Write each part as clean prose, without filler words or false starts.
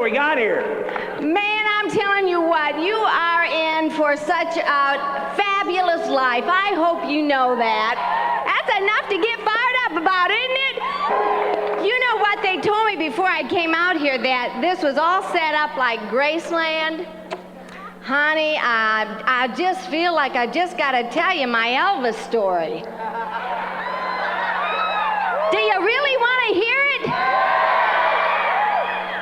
we got here? Man, I'm telling you what, you are in for such a fabulous life. I hope you know that. That's enough to get fired up about, isn't it? You know what they told me before I came out here, that this was all set up like Graceland? Honey, I just feel like I just got to tell you my Elvis story. Do you really want to hear it?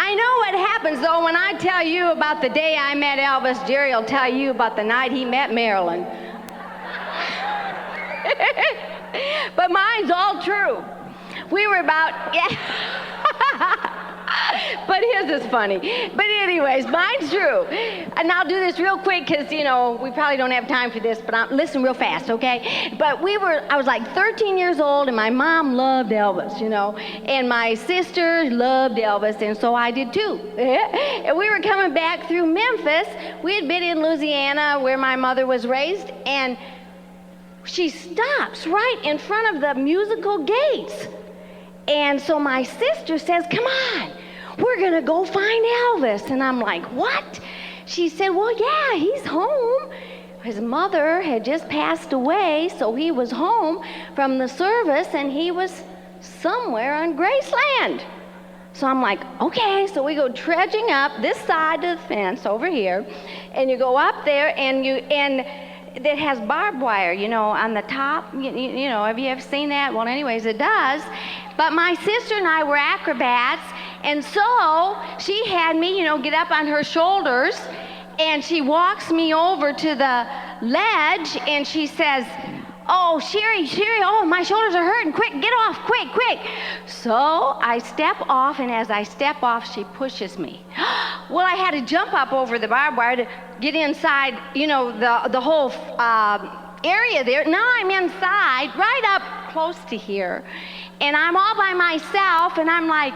I know what happens, though, when I tell you about the day I met Elvis. Jerry will tell you about the night he met Marilyn. But mine's all true. We were about, yeah. But his is funny. But anyways, mine's true. And I'll do this real quick because, you know, we probably don't have time for this, but listen real fast, okay? But I was like 13 years old, and my mom loved Elvis, you know, and my sister loved Elvis, and so I did too. And we were coming back through Memphis. We had been in Louisiana where my mother was raised, and she stops right in front of the musical gates. And so my sister says, "Come on, we're going to go find Elvis." And I'm like, "What?" She said, "Well, yeah, he's home. His mother had just passed away, so he was home from the service, and he was somewhere on Graceland." So I'm like, okay. So we go trudging up this side of the fence over here, and you go up there, and that has barbed wire, you know, on the top. You know, have you ever seen that? Well, anyways, it does. But my sister and I were acrobats, and so she had me, you know, get up on her shoulders, and she walks me over to the ledge, and she says, "Oh, Sherry, oh, my shoulders are hurting. Quick, get off, quick." So I step off, and as I step off, she pushes me. Well, I had to jump up over the barbed wire to get inside, you know, the whole area there. Now I'm inside, right up close to here, and I'm all by myself, and I'm like,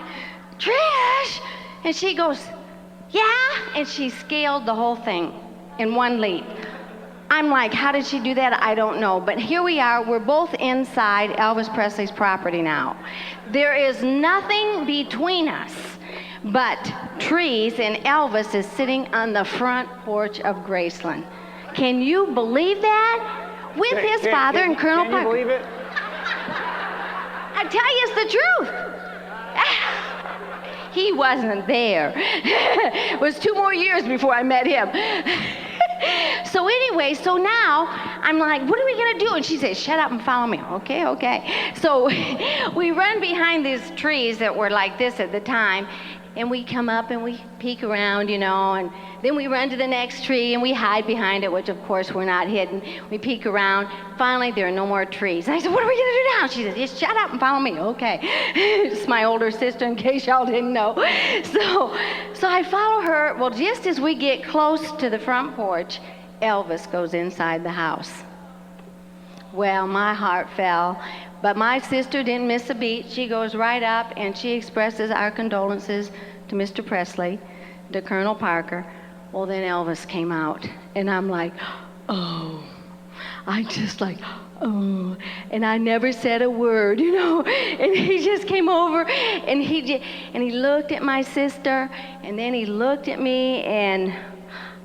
"Trish," and she goes, "Yeah," and she scaled the whole thing in one leap. I'm like, how did she do that? I don't know. But here we are. We're both inside Elvis Presley's property now. There is nothing between us but trees, and Elvis is sitting on the front porch of Graceland. Can you believe that? With his father and Colonel Parker. Can you believe it? I tell you, it's the truth. He wasn't there. It was 2 more years before I met him. So anyway, so now I'm like, what are we going to do? And she says, "Shut up and follow me." Okay. So we run behind these trees that were like this at the time, and we come up and we peek around, you know, and then we run to the next tree and we hide behind it, which of course we're not hidden. We peek around. Finally, there are no more trees. And I said, "What are we going to do now?" She said, "Just shut up and follow me." Okay. It's my older sister, in case y'all didn't know. So I follow her. Well, just as we get close to the front porch, Elvis goes inside the house. Well, my heart fell. But my sister didn't miss a beat. She goes right up and she expresses our condolences to Mr. Presley, to Colonel Parker. Well, then Elvis came out, and I'm like, oh. I just like, oh. And I never said a word, you know. And he just came over, and he looked at my sister, and then he looked at me, and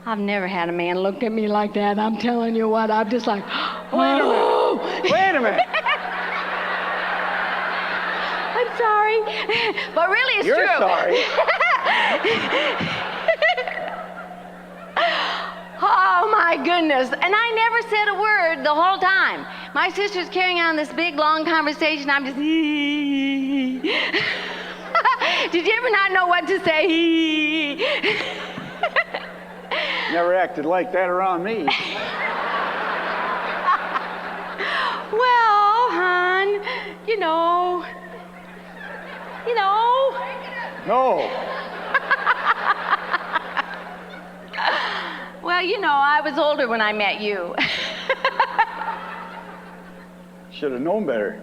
I've never had a man look at me like that. I'm telling you what, I'm just like, oh. Wait a minute. I'm sorry, but really it's You're true. sorry. Oh my goodness. And I never said a word the whole time. My sister's carrying on this big long conversation. I'm just Did you ever not know what to say? Never acted like that around me. Well, hon, you know. No. Well, you know, I was older when I met you. Should have known better.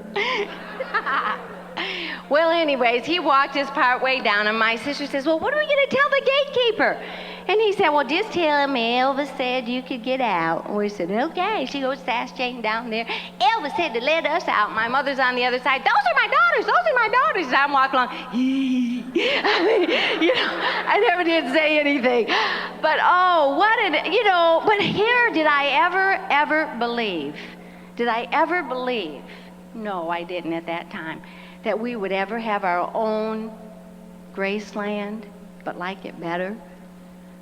Well, anyways, he walked his part way down, and my sister says, "Well, what are we going to tell the gatekeeper?" And he said, "Well, just tell him Elvis said you could get out." And we said, "Okay." She goes fast-chasing down there. "Elvis said to let us out." My mother's on the other side. "Those are my daughters. Those are my daughters." And I'm walking along. I never did say anything. But oh, but here, did I ever believe? Did I ever believe? No, I didn't at that time, that we would ever have our own Graceland, but like it better.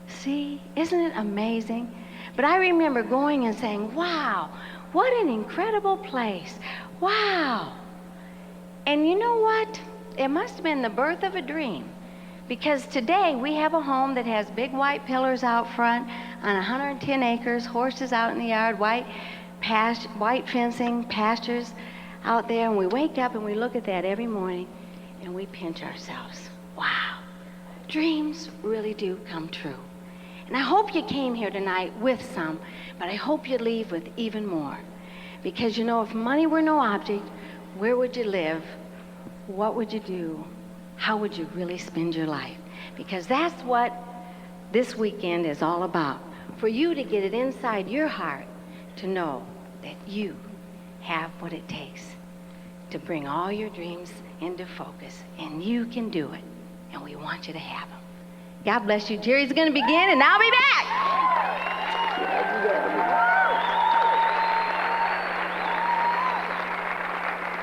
See, isn't it amazing? But I remember going and saying, wow, what an incredible place. Wow. And you know what? It must have been the birth of a dream. Because today we have a home that has big white pillars out front on 110 acres, horses out in the yard, white fencing, pastures out there. And we wake up and we look at that every morning and we pinch ourselves. Wow. Dreams really do come true. And I hope you came here tonight with some, but I hope you leave with even more. Because if money were no object, where would you live? What would you do? How would you really spend your life? Because that's what this weekend is all about. For you to get it inside your heart to know that you have what it takes to bring all your dreams into focus. And you can do it. And we want you to have them. God bless you. Jerry's going to begin, and I'll be back.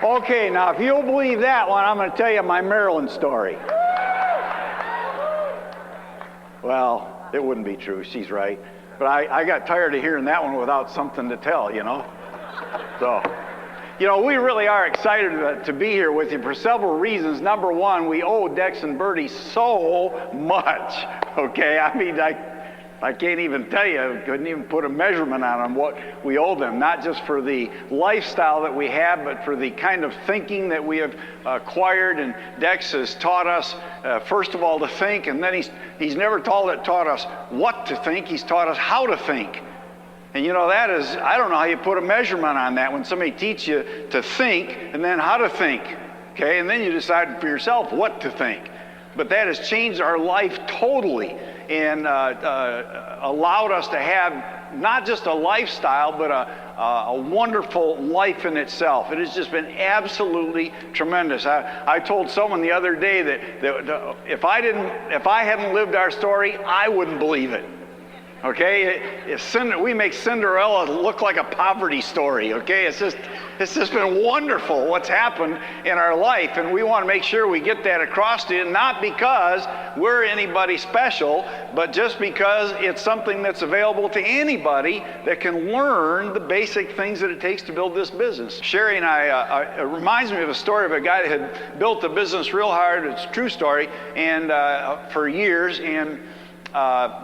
Okay, now if you'll believe that one, I'm going to tell you my Maryland story. Well, it wouldn't be true. She's right. But I got tired of hearing that one without something to tell, So, we really are excited to be here with you for several reasons. Number one, we owe Dex and Bertie so much. Okay, I can't even tell you, couldn't even put a measurement on what we owe them, not just for the lifestyle that we have, but for the kind of thinking that we have acquired. And Dex has taught us, first of all, to think, and then he's never taught us what to think, he's taught us how to think. And that is, I don't know how you put a measurement on that when somebody teaches you to think and then how to think, okay? And then you decide for yourself what to think. But that has changed our life totally and allowed us to have not just a lifestyle, but a wonderful life in itself. It has just been absolutely tremendous. I told someone the other day that if I hadn't lived our story, I wouldn't believe it. Okay, we make Cinderella look like a poverty story. Okay, it's just been wonderful what's happened in our life, and we want to make sure we get that across to you, not because we're anybody special, but just because it's something that's available to anybody that can learn the basic things that it takes to build this business. Sherry and it reminds me of a story of a guy that had built the business real hard. It's a true story, and for years, and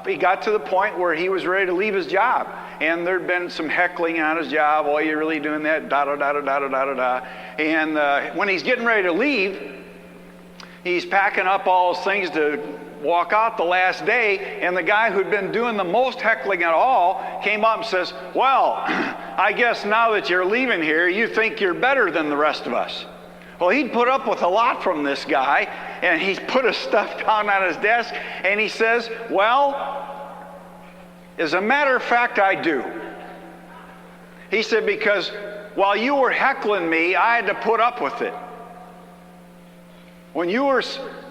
he got to the point where he was ready to leave his job. And there'd been some heckling on his job. Oh, you're really doing that? Da-da-da-da-da-da-da-da. And when he's getting ready to leave, he's packing up all his things to walk out the last day. And the guy who'd been doing the most heckling at all came up and says, well, I guess now that you're leaving here, you think you're better than the rest of us. Well, he'd put up with a lot from this guy, and he put his stuff down on his desk, and he says, well, as a matter of fact, I do. He said, because while you were heckling me, I had to put up with it. When you were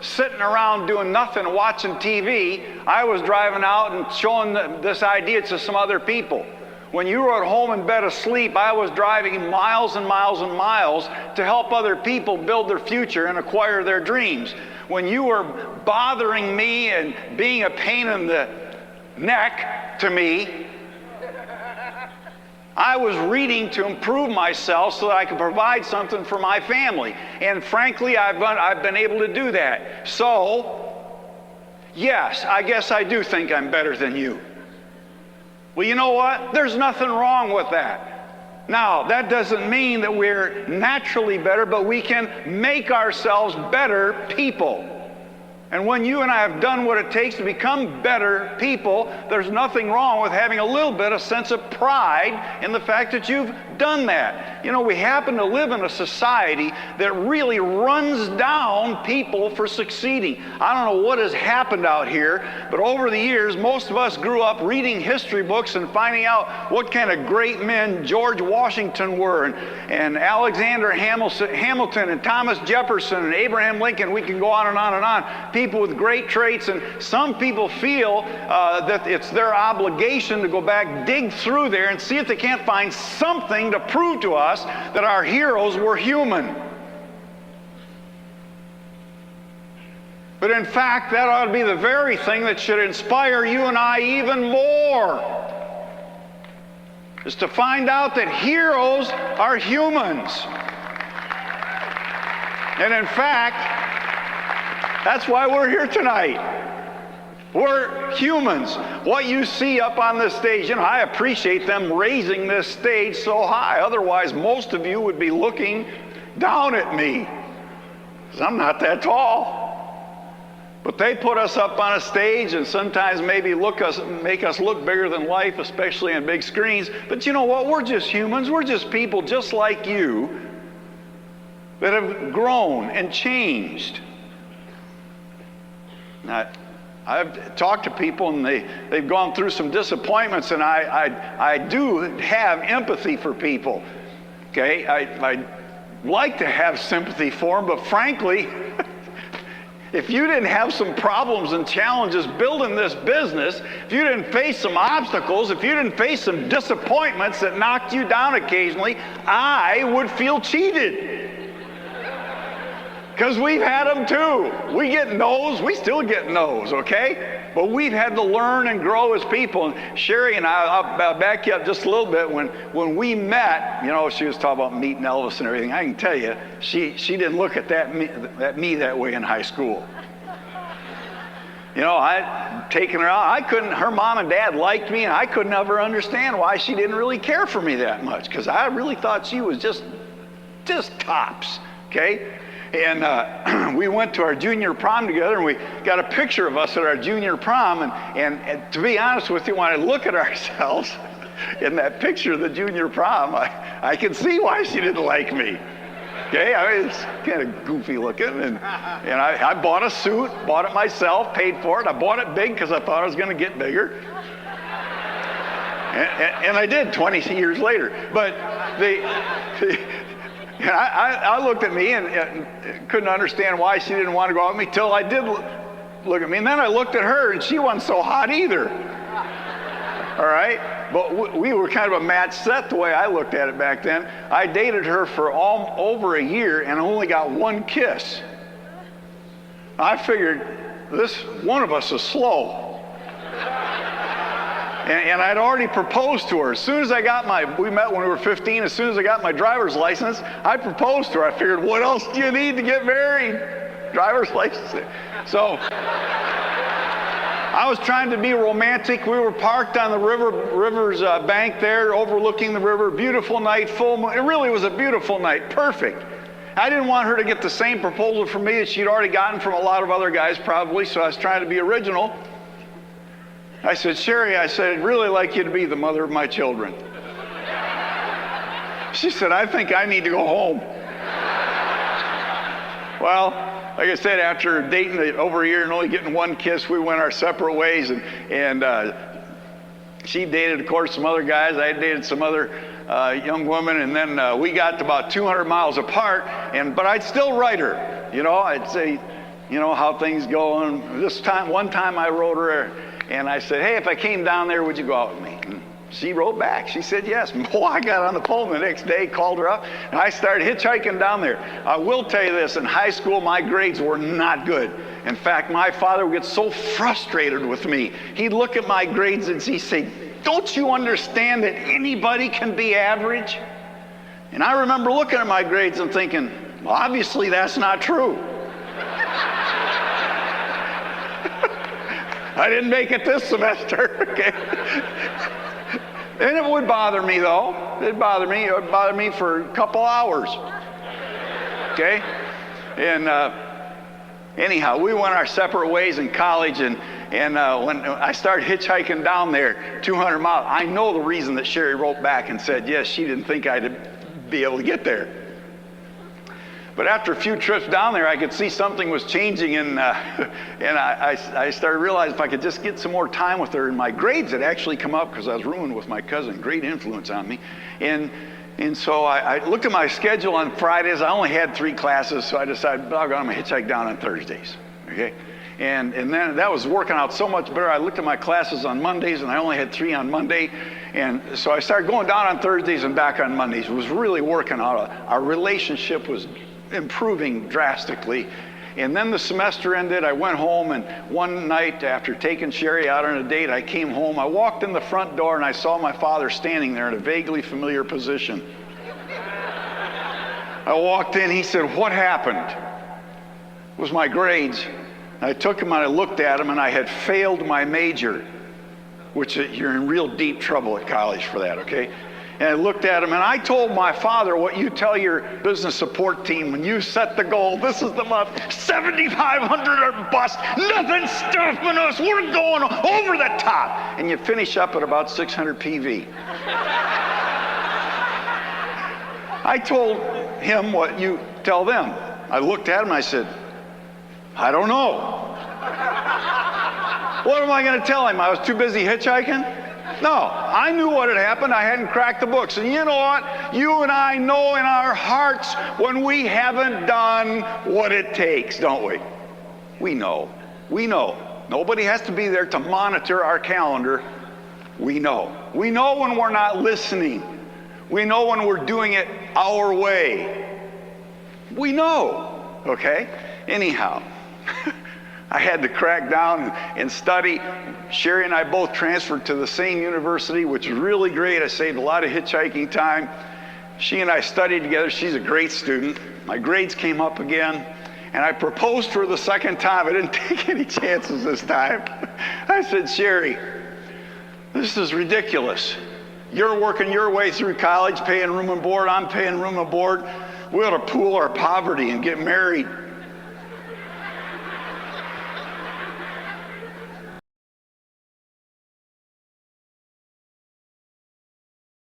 sitting around doing nothing, watching TV, I was driving out and showing this idea to some other people. When you were at home in bed asleep, I was driving miles and miles and miles to help other people build their future and acquire their dreams. When you were bothering me and being a pain in the neck to me, I was reading to improve myself so that I could provide something for my family. And frankly, I've been able to do that. So, yes, I guess I do think I'm better than you. Well, you know what? There's nothing wrong with that. Now, that doesn't mean that we're naturally better, but we can make ourselves better people. And when you and I have done what it takes to become better people, there's nothing wrong with having a little bit of sense of pride in the fact that you've done that. You know, we happen to live in a society that really runs down people for succeeding. I don't know what has happened out here, but over the years, most of us grew up reading history books and finding out what kind of great men George Washington were, and Alexander Hamilton and Thomas Jefferson and Abraham Lincoln. We can go on and on and on. people with great traits, and some people feel that it's their obligation to go back, dig through there, and see if they can't find something to prove to us that our heroes were human. But in fact, that ought to be the very thing that should inspire you and I even more, is to find out that heroes are humans. And in fact, that's why we're here tonight. We're humans. What you see up on this stage, I appreciate them raising this stage so high. Otherwise, most of you would be looking down at me, because I'm not that tall. But they put us up on a stage and sometimes maybe make us look bigger than life, especially on big screens. But you know what? We're just humans. We're just people just like you that have grown and changed. Now, I've talked to people and they've gone through some disappointments, and I do have empathy for people. Okay? I like to have sympathy for them, but frankly, if you didn't have some problems and challenges building this business, if you didn't face some obstacles, if you didn't face some disappointments that knocked you down occasionally, I would feel cheated. Because we've had them too. We get no's, we still get no's, okay? But we've had to learn and grow as people. And Sherry and I'll back you up just a little bit. When we met, she was talking about meeting Elvis and everything. I can tell you, she didn't look at me that way in high school. I'd taken her out. Her mom and dad liked me, and I couldn't ever understand why she didn't really care for me that much, because I really thought she was just tops, okay? And we went to our junior prom together, and we got a picture of us at our junior prom. And to be honest with you, when I look at ourselves in that picture of the junior prom, I can see why she didn't like me. Okay, it's kind of goofy looking. And I bought a suit, bought it myself, paid for it. I bought it big because I thought I was going to get bigger. And I did 20 years later. But I looked at me and couldn't understand why she didn't want to go out with me till I did look at me. And then I looked at her, and she wasn't so hot either. All right? But we were kind of a match set the way I looked at it back then. I dated her for over a year and only got one kiss. I figured one of us is slow. And I'd already proposed to her. As soon as we met when we were 15, as soon as I got my driver's license, I proposed to her. I figured, what else do you need to get married? Driver's license. So I was trying to be romantic. We were parked on the river's bank there, overlooking the river. Beautiful night, full moon. It really was a beautiful night. Perfect. I didn't want her to get the same proposal from me that she'd already gotten from a lot of other guys probably, so I was trying to be original. I said, Sherry, I'd really like you to be the mother of my children. She said, I think I need to go home. Well, like I said, after dating over a year and only getting one kiss, we went our separate ways. And she dated, of course, some other guys. I dated some other young women. And then we got to about 200 miles apart. But I'd still write her. I'd say, how things go. And one time I wrote her, and I said, hey, if I came down there, would you go out with me? And she wrote back. She said yes. Boy, I got on the phone the next day, called her up, and I started hitchhiking down there. I will tell you this, in high school, my grades were not good. In fact, my father would get so frustrated with me. He'd look at my grades and he'd say, don't you understand that anybody can be average? And I remember looking at my grades and thinking, well, obviously that's not true. I didn't make it this semester, okay? And it would bother me, though. It'd bother me. It would bother me for a couple hours, okay? And anyhow, we went our separate ways in college, and when I started hitchhiking down there, 200 miles, I know the reason that Sherry wrote back and said, yes, she didn't think I'd be able to get there. But after a few trips down there, I could see something was changing, and I started realizing if I could just get some more time with her, and my grades had actually come up because I was rooming with my cousin, great influence on me. And so I looked at my schedule on Fridays. I only had 3 classes, so I decided, I'm going to hitchhike down on Thursdays, okay? And then that was working out so much better. I looked at my classes on Mondays, and I only had 3 on Monday. And so I started going down on Thursdays and back on Mondays. It was really working out. Our relationship was improving drastically. And then the semester ended. I went home, and one night after taking Sherry out on a date, I came home. I walked in the front door, and I saw my father standing there in a vaguely familiar position. I walked in. He said, "What happened?" It was my grades. I took him and I looked at him, and I had failed my major, which you're in real deep trouble at college for that, okay? And I looked at him, and I told my father what you tell your business support team when you set the goal. This is the month, 7,500 or bust. Nothing's stopping us. We're going over the top. And you finish up at about 600 PV. I told him what you tell them. I looked at him, and I said, "I don't know." What am I going to tell him? I was too busy hitchhiking? No, I knew what had happened. I hadn't cracked the books. And you know what? You and I know in our hearts when we haven't done what it takes, don't we? We know. We know. Nobody has to be there to monitor our calendar. We know. We know when we're not listening. We know when we're doing it our way. We know, okay? Anyhow, I had to crack down and study. Sherry and I both transferred to the same university, which was really great. I saved a lot of hitchhiking time. She and I studied together. She's a great student. My grades came up again, and I proposed to her the second time. I didn't take any chances this time. I said, "Sherry, this is ridiculous. You're working your way through college, paying room and board. I'm paying room and board. We ought to pool our poverty and get married